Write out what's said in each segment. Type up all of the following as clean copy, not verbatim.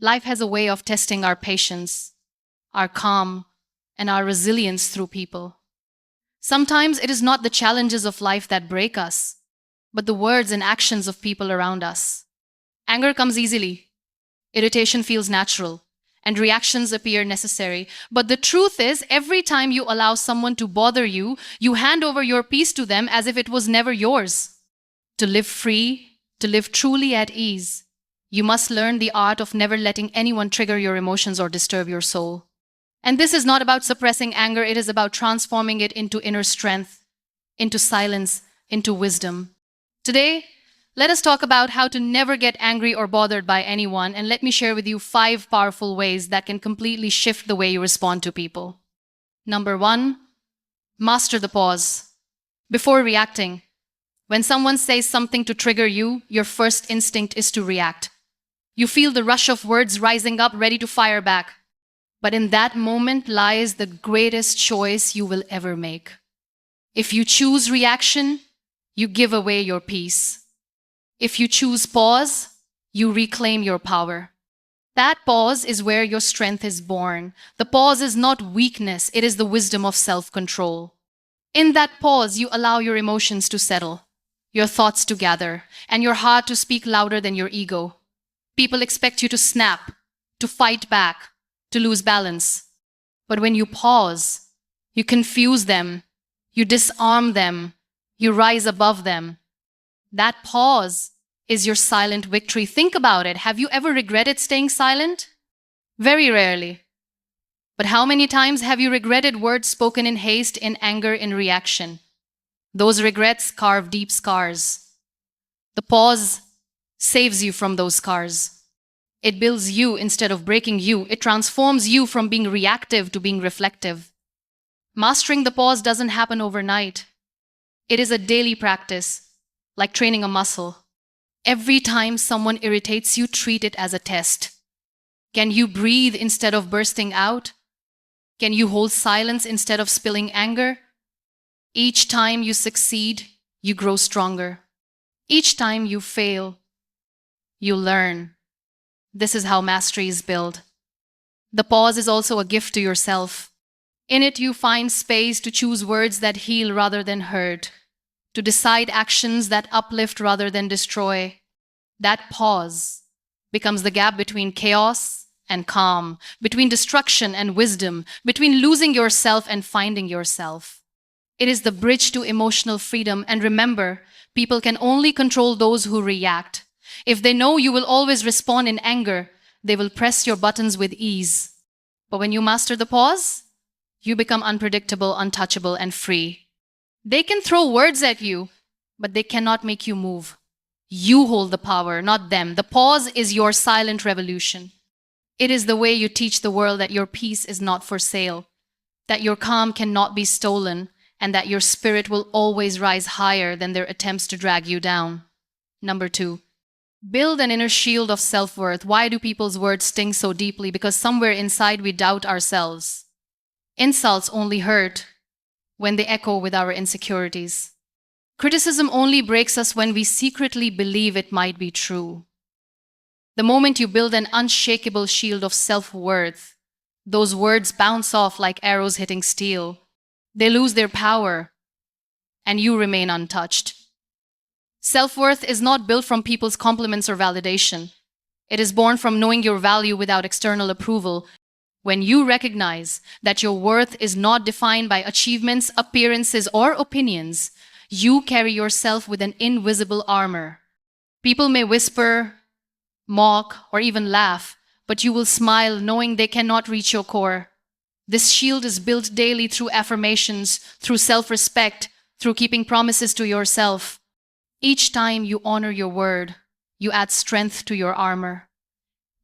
Life has a way of testing our patience, our calm, and our resilience through people. Sometimes it is not the challenges of life that break us, but the words and actions of people around us. Anger comes easily, irritation feels natural, and reactions appear necessary. But the truth is, every time you allow someone to bother you, you hand over your peace to them as if it was never yours. To live free, to live truly at ease, you must learn the art of never letting anyone trigger your emotions or disturb your soul. And this is not about suppressing anger, it is about transforming it into inner strength, into silence, into wisdom. Today, let us talk about how to never get angry or bothered by anyone, and let me share with you 5 powerful ways that can completely shift the way you respond to people. Number 1, master the pause. Before reacting, when someone says something to trigger you, your first instinct is to react. You feel the rush of words rising up, ready to fire back. But in that moment lies the greatest choice you will ever make. If you choose reaction, you give away your peace. If you choose pause, you reclaim your power. That pause is where your strength is born. The pause is not weakness, it is the wisdom of self-control. In that pause, you allow your emotions to settle, your thoughts to gather, and your heart to speak louder than your ego. People expect you to snap, to fight back, to lose balance. But when you pause, you confuse them, you disarm them, you rise above them. That pause is your silent victory. Think about it. Have you ever regretted staying silent? Very rarely. But how many times have you regretted words spoken in haste, in anger, in reaction? Those regrets carve deep scars. The pause saves you from those scars. It builds you instead of breaking you. It transforms you from being reactive to being reflective. Mastering the pause doesn't happen overnight. It is a daily practice, like training a muscle. Every time someone irritates you, treat it as a test. Can you breathe instead of bursting out? Can you hold silence instead of spilling anger? Each time you succeed, you grow stronger. Each time you fail, you learn. This is how mastery is built. The pause is also a gift to yourself. In it, you find space to choose words that heal rather than hurt, to decide actions that uplift rather than destroy. That pause becomes the gap between chaos and calm, between destruction and wisdom, between losing yourself and finding yourself. It is the bridge to emotional freedom. And remember, people can only control those who react. If they know you will always respond in anger, they will press your buttons with ease. But when you master the pause, you become unpredictable, untouchable, and free. They can throw words at you, but they cannot make you move. You hold the power, not them. The pause is your silent revolution. It is the way you teach the world that your peace is not for sale, that your calm cannot be stolen, and that your spirit will always rise higher than their attempts to drag you down. Number 2. Build an inner shield of self-worth. Why do people's words sting so deeply? Because somewhere inside we doubt ourselves. Insults only hurt when they echo with our insecurities. Criticism only breaks us when we secretly believe it might be true. The moment you build an unshakable shield of self-worth, those words bounce off like arrows hitting steel. They lose their power, and you remain untouched. Self-worth is not built from people's compliments or validation. It is born from knowing your value without external approval. When you recognize that your worth is not defined by achievements, appearances, or opinions, you carry yourself with an invisible armor. People may whisper, mock, or even laugh, but you will smile knowing they cannot reach your core. This shield is built daily through affirmations, through self-respect, through keeping promises to yourself. Each time you honor your word, you add strength to your armor.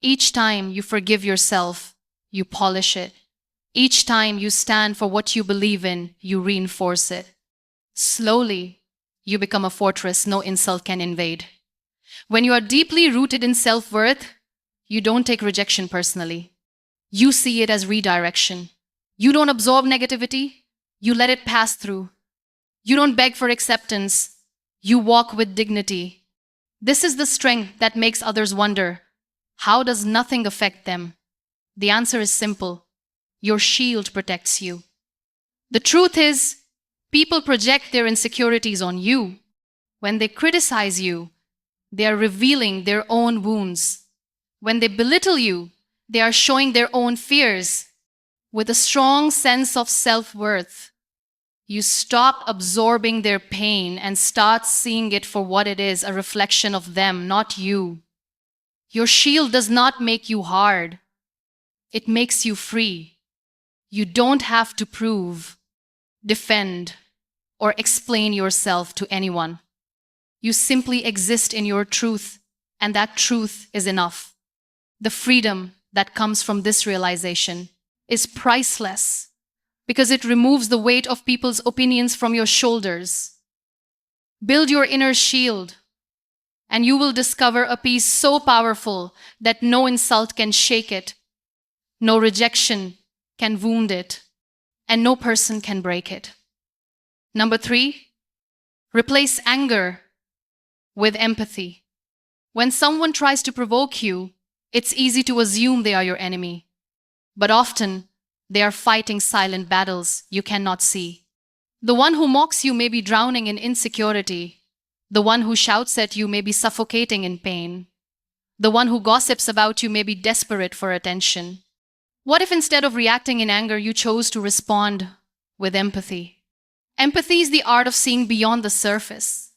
Each time you forgive yourself, you polish it. Each time you stand for what you believe in, you reinforce it. Slowly, you become a fortress no insult can invade. When you are deeply rooted in self-worth, you don't take rejection personally. You see it as redirection. You don't absorb negativity, you let it pass through. You don't beg for acceptance, you walk with dignity. This is the strength that makes others wonder, How does nothing affect them? The answer is simple. Your shield protects you. The truth is, people project their insecurities on you. When they criticize you, they are revealing their own wounds. When they belittle you, they are showing their own fears. With a strong sense of self-worth, you stop absorbing their pain and start seeing it for what it is, a reflection of them, not you. Your shield does not make you hard. It makes you free. You don't have to prove, defend, or explain yourself to anyone. You simply exist in your truth, and that truth is enough. The freedom that comes from this realization is priceless because it removes the weight of people's opinions from your shoulders. Build your inner shield, and you will discover a peace so powerful that no insult can shake it, no rejection can wound it, and no person can break it. Number 3, replace anger with empathy. When someone tries to provoke you, it's easy to assume they are your enemy. But often, they are fighting silent battles you cannot see. The one who mocks you may be drowning in insecurity. The one who shouts at you may be suffocating in pain. The one who gossips about you may be desperate for attention. What if instead of reacting in anger, you chose to respond with empathy? Empathy is the art of seeing beyond the surface.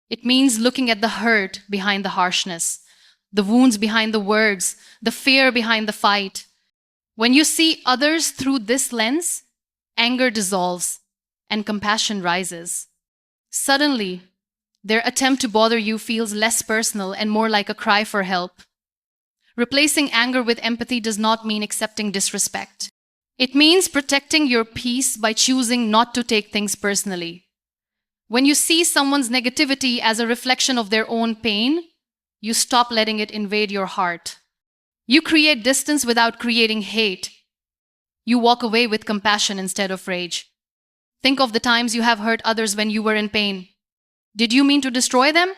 It means looking at the hurt behind the harshness, the wounds behind the words, the fear behind the fight. When you see others through this lens, anger dissolves and compassion rises. Suddenly, their attempt to bother you feels less personal and more like a cry for help. Replacing anger with empathy does not mean accepting disrespect. It means protecting your peace by choosing not to take things personally. When you see someone's negativity as a reflection of their own pain, you stop letting it invade your heart. You create distance without creating hate. You walk away with compassion instead of rage. Think of the times you have hurt others when you were in pain. Did you mean to destroy them?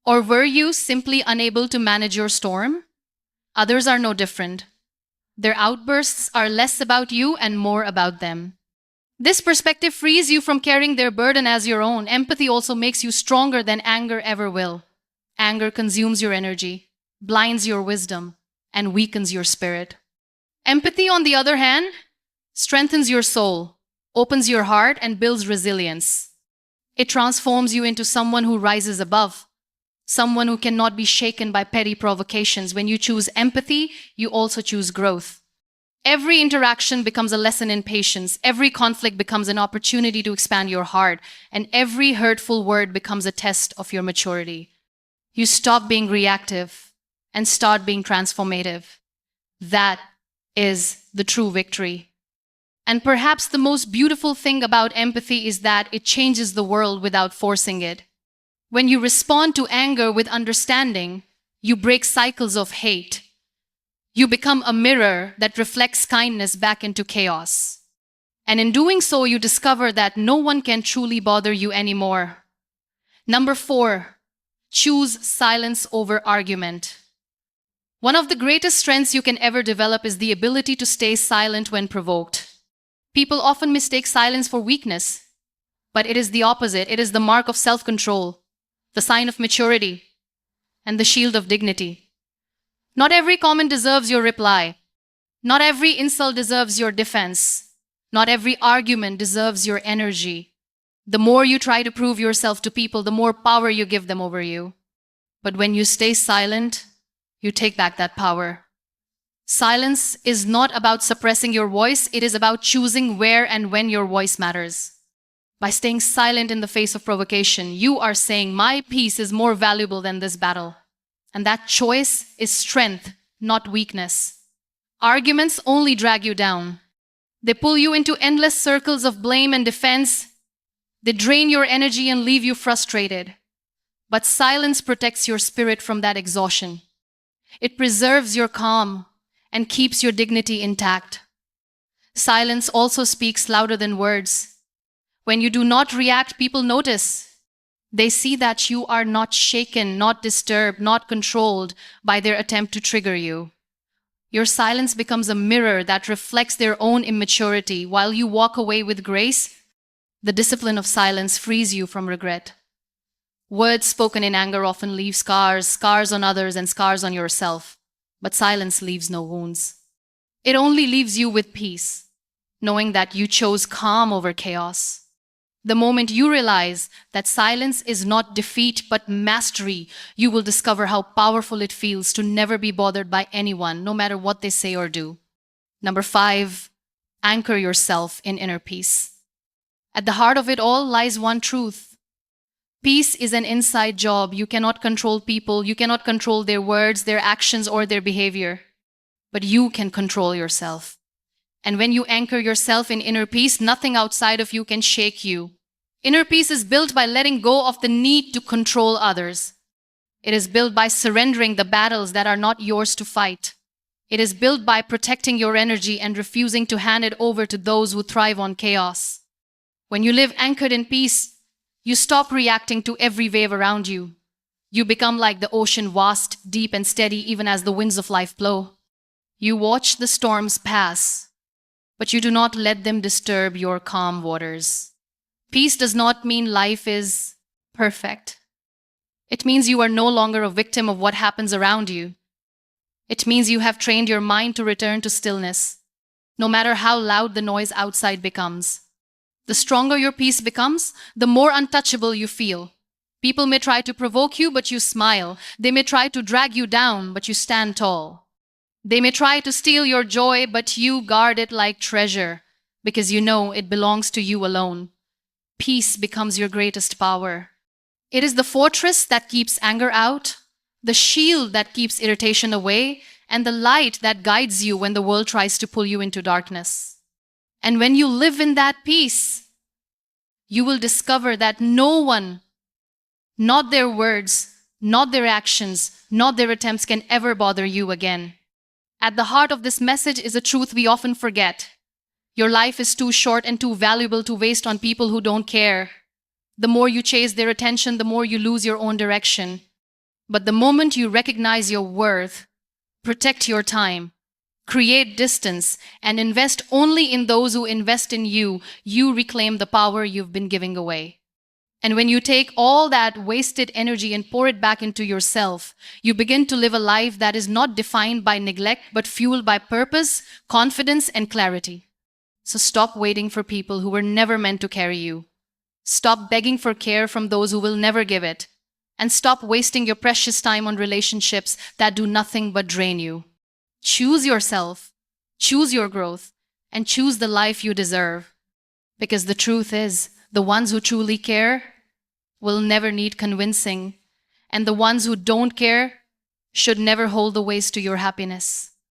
Or were you simply unable to manage your storm? Others are no different. Their outbursts are less about you and more about them. This perspective frees you from carrying their burden as your own. Empathy also makes you stronger than anger ever will. Anger consumes your energy, blinds your wisdom, and weakens your spirit. Empathy, on the other hand, strengthens your soul, opens your heart, and builds resilience. It transforms you into someone who rises above, someone who cannot be shaken by petty provocations. When you choose empathy, you also choose growth. Every interaction becomes a lesson in patience. Every conflict becomes an opportunity to expand your heart, and every hurtful word becomes a test of your maturity. You stop being reactive and start being transformative. That is the true victory. And perhaps the most beautiful thing about empathy is that it changes the world without forcing it. When you respond to anger with understanding, you break cycles of hate. You become a mirror that reflects kindness back into chaos. And in doing so, you discover that no one can truly bother you anymore. Number 4, choose silence over argument. One of the greatest strengths you can ever develop is the ability to stay silent when provoked. People often mistake silence for weakness, but it is the opposite. It is the mark of self-control, the sign of maturity, and the shield of dignity. Not every comment deserves your reply. Not every insult deserves your defense. Not every argument deserves your energy. The more you try to prove yourself to people, the more power you give them over you. But when you stay silent, you take back that power. Silence is not about suppressing your voice, it is about choosing where and when your voice matters. By staying silent in the face of provocation, you are saying, my peace is more valuable than this battle. And that choice is strength, not weakness. Arguments only drag you down. They pull you into endless circles of blame and defense. They drain your energy and leave you frustrated. But silence protects your spirit from that exhaustion. It preserves your calm and keeps your dignity intact. Silence also speaks louder than words. When you do not react, people notice. They see that you are not shaken, not disturbed, not controlled by their attempt to trigger you. Your silence becomes a mirror that reflects their own immaturity. While you walk away with grace, the discipline of silence frees you from regret. Words spoken in anger often leave scars, scars on others and scars on yourself. But silence leaves no wounds. It only leaves you with peace, knowing that you chose calm over chaos. The moment you realize that silence is not defeat but mastery, you will discover how powerful it feels to never be bothered by anyone, no matter what they say or do. Number 5, anchor yourself in inner peace. At the heart of it all lies one truth. Peace is an inside job. You cannot control people, you cannot control their words, their actions, or their behavior. But you can control yourself. And when you anchor yourself in inner peace, nothing outside of you can shake you. Inner peace is built by letting go of the need to control others. It is built by surrendering the battles that are not yours to fight. It is built by protecting your energy and refusing to hand it over to those who thrive on chaos. When you live anchored in peace, you stop reacting to every wave around you. You become like the ocean, vast, deep, and steady even as the winds of life blow. You watch the storms pass, but you do not let them disturb your calm waters. Peace does not mean life is perfect. It means you are no longer a victim of what happens around you. It means you have trained your mind to return to stillness, no matter how loud the noise outside becomes. The stronger your peace becomes, the more untouchable you feel. People may try to provoke you, but you smile. They may try to drag you down, but you stand tall. They may try to steal your joy, but you guard it like treasure, because you know it belongs to you alone. Peace becomes your greatest power. It is the fortress that keeps anger out, the shield that keeps irritation away, and the light that guides you when the world tries to pull you into darkness. And when you live in that peace, you will discover that no one, not their words, not their actions, not their attempts can ever bother you again. At the heart of this message is a truth we often forget. Your life is too short and too valuable to waste on people who don't care. The more you chase their attention, the more you lose your own direction. But the moment you recognize your worth, protect your time, create distance, and invest only in those who invest in you, you reclaim the power you've been giving away. And when you take all that wasted energy and pour it back into yourself, you begin to live a life that is not defined by neglect, but fueled by purpose, confidence, and clarity. So stop waiting for people who were never meant to carry you. Stop begging for care from those who will never give it. And stop wasting your precious time on relationships that do nothing but drain you. Choose yourself, choose your growth, and choose the life you deserve. Because the truth is, the ones who truly care will never need convincing, and the ones who don't care should never hold the ways to your happiness.